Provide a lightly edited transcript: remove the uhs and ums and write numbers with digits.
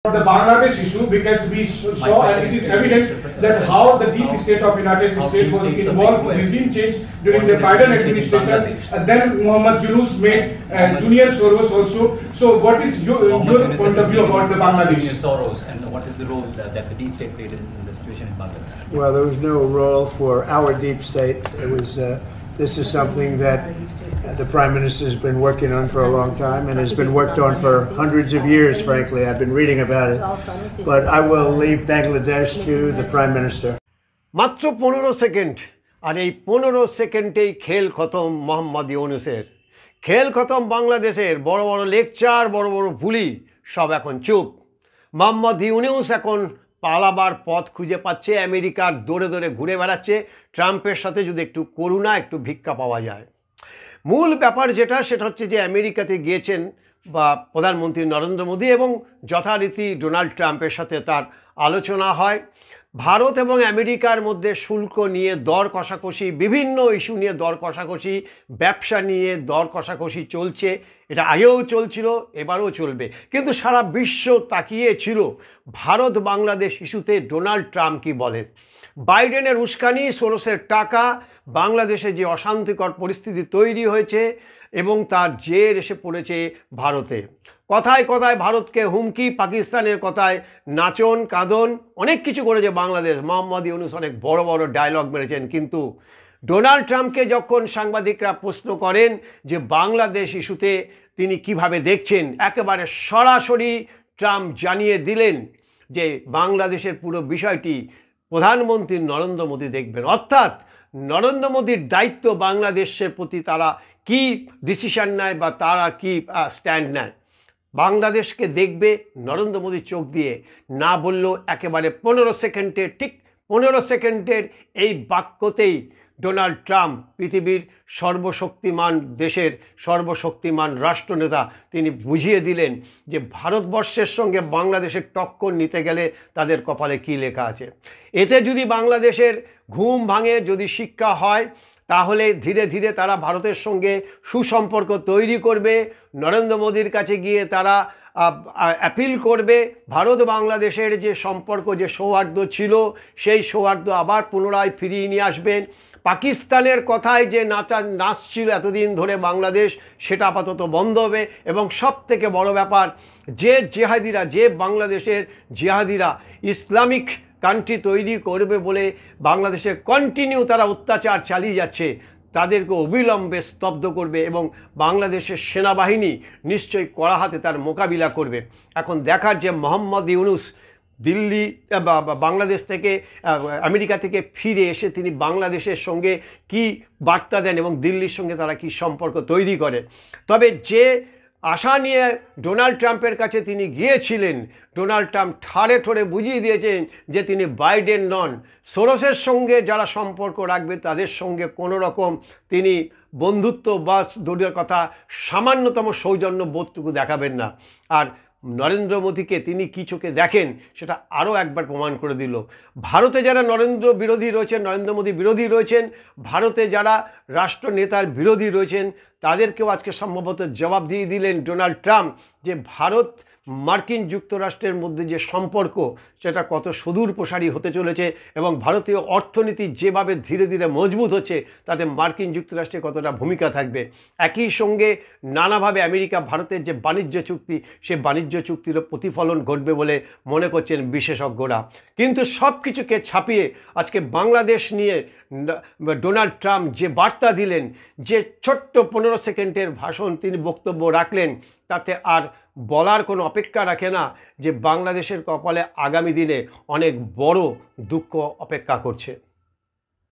The Bangladesh issue, because we saw and it is evident that how the deep state of United States was involved in regime change during the Biden administration, and then Muhammad Yunus made Junior Soros also. So what is your point of view about the Bangladesh? Junior Soros, and what is the role that the deep state played in the situation in Bangladesh? Well, there was no role for our deep state. It was this is something that the Prime Minister has been working on for a long time and has been worked on for hundreds of years, frankly. I've been reading about it. But I will leave Bangladesh to the Prime Minister. মাত্র 15 second, আর এই 15 সেকেন্ডেই খেল খতম মোহাম্মদ ইউনূসের। খেল খতম বাংলাদেশের। বড় বড় lecture, বড় বড় বুলি সব এখন চুপ। মোহাম্মদ ইউনূস এখন পালাবার পথ খুঁজে পাচ্ছে, আমেরিকার দৌড়ে দৌড়ে ঘুরে বেড়াচ্ছে। ট্রাম্পের সাথে যদি একটু করুণা, একটু ভিক্ষা পাওয়া যায়। মূল ব্যাপার যেটা, সেটা হচ্ছে যে আমেরিকাতে গিয়েছেন বা প্রধানমন্ত্রী নরেন্দ্র মোদী এবং যথারীতি ডোনাল্ড ট্রাম্পের সাথে তার আলোচনা হয়। ভারত এবং আমেরিকার মধ্যে শুল্ক নিয়ে দর কষাকষি, বিভিন্ন ইস্যু নিয়ে দর কষাকষি, ব্যবসা নিয়ে দর কষাকষি চলছে। এটা আগেও চলছিল, এবারও চলবে। কিন্তু সারা বিশ্ব তাকিয়েছিল ভারত বাংলাদেশ ইস্যুতে ডোনাল্ড ট্রাম্প কী বলে। বাইডেনের উস্কানি, সোরসের টাকা, বাংলাদেশে যে অশান্তিকর পরিস্থিতি তৈরি হয়েছে এবং তার জের এসে পড়েছে ভারতে। কথায় কথায় ভারতকে হুমকি, পাকিস্তানের কথায় নাচন কাঁদন, অনেক কিছু করেছে বাংলাদেশ। মোহাম্মদ ইউনূস অনেক বড় বড় ডায়লগ মেরেছেন। কিন্তু ডোনাল্ড ট্রাম্পকে যখন সাংবাদিকরা প্রশ্ন করেন যে বাংলাদেশ ইস্যুতে তিনি কিভাবে দেখছেন, একেবারে সরাসরি ট্রাম্প জানিয়ে দিলেন যে বাংলাদেশের পুরো বিষয়টি প্রধানমন্ত্রী নরেন্দ্র মোদী দেখবেন। অর্থাৎ নরেন্দ্র মোদীর দায়িত্ব বাংলাদেশের প্রতি তারা কি ডিসিশন নেয় বা তারা কি স্ট্যান্ড নেয়, বাংলাদেশকে দেখবে নরেন্দ্র মোদীর চোখ দিয়ে। না বললেও একেবারে 15 সেকেন্ডের, ঠিক 15 সেকেন্ডের এই বাক্যতেই ডোনাল্ড ট্রাম্প, পৃথিবীর সর্বশক্তিমান দেশের সর্বশক্তিমান রাষ্ট্রনেতা, তিনি বুঝিয়ে দিলেন যে ভারতবর্ষের সঙ্গে বাংলাদেশের টক্কর নিতে গেলে তাদের কপালে কী লেখা আছে। এতে যদি বাংলাদেশের ঘুম ভাঙে, যদি শিক্ষা হয়, তাহলে ধীরে ধীরে তারা ভারতের সঙ্গে সুসম্পর্ক তৈরি করবে। নরেন্দ্র মোদীর কাছে গিয়ে তারা অ্যাপিল করবে ভারত বাংলাদেশের যে সম্পর্ক, যে সৌহার্দ্য ছিল, সেই সৌহার্দ্য আবার পুনরায় ফিরিয়ে নিয়ে আসবেন। পাকিস্তানের কথায় যে নাচ ছিল এতদিন ধরে বাংলাদেশ, সেটা আপাতত বন্ধ হবে। এবং সব থেকে বড় ব্যাপার, যে জেহাদিরা, যে বাংলাদেশের জেহাদিরা ইসলামিক কান্ট্রি তৈরি করবে বলে বাংলাদেশে কন্টিনিউ তারা অত্যাচার চালিয়ে যাচ্ছে, তাদেরকে অবিলম্বে স্তব্ধ করবে এবং বাংলাদেশের সেনাবাহিনী নিশ্চয়ই কড়া হাতে তার মোকাবিলা করবে। এখন দেখার যে মোহাম্মদ ইউনূস দিল্লি বা বাংলাদেশ থেকে, আমেরিকা থেকে ফিরে এসে তিনি বাংলাদেশের সঙ্গে কি বার্তা দেন এবং দিল্লির সঙ্গে তারা কি সম্পর্ক তৈরি করে। তবে যে আশা নিয়ে ডোনাল্ড ট্রাম্পের কাছে তিনি গিয়েছিলেন, ডোনাল্ড ট্রাম্প ঠাড়ে ঠোড়ে বুঝিয়ে দিয়েছেন যে তিনি বাইডেন নন। সোরসের সঙ্গে যারা সম্পর্ক রাখবে তাদের সঙ্গে কোনো রকম তিনি বন্ধুত্ব বা দূরের কথা সামান্যতম সৌজন্য বোধটুকু দেখাবেন না। আর নরেন্দ্র মোদীকে তিনি কী চোখে দেখেন সেটা আরও একবার প্রমাণ করে দিল। ভারতে যারা নরেন্দ্র বিরোধী রয়েছেন, নরেন্দ্র মোদী বিরোধী রয়েছেন, ভারতে যারা রাষ্ট্রনেতার বিরোধী রয়েছেন, তাদেরকেও আজকে সম্ভবত জবাব দিয়ে দিলেন ডোনাল্ড ট্রাম্প যে ভারত মার্কিন যুক্তরাষ্ট্রের মধ্যে যে সম্পর্ক, সেটা কত সুদূর প্রসারী হতে চলেছে এবং ভারতীয় অর্থনীতি যেভাবে ধীরে ধীরে মজবুত হচ্ছে, তাতে মার্কিন যুক্তরাষ্ট্রের কতটা ভূমিকা থাকবে। একই সঙ্গে নানাভাবে আমেরিকা ভারতের যে বাণিজ্য চুক্তি, সে বাণিজ্য চুক্তিরও প্রতিফলন ঘটবে বলে মনে করছেন বিশেষজ্ঞরা। কিন্তু সব কিছুকে ছাপিয়ে আজকে বাংলাদেশ নিয়ে ডোনাল্ড ট্রাম্প যে বার্তা দিলেন, যে ছোট্ট 15 সেকেন্ডের ভাষণ তিনি বক্তব্য রাখলেন, তাতে আর বলার কোনো অপেক্ষা রাখে না যে বাংলাদেশের কপালে আগামী দিনে অনেক বড় দুঃখ অপেক্ষা করছে।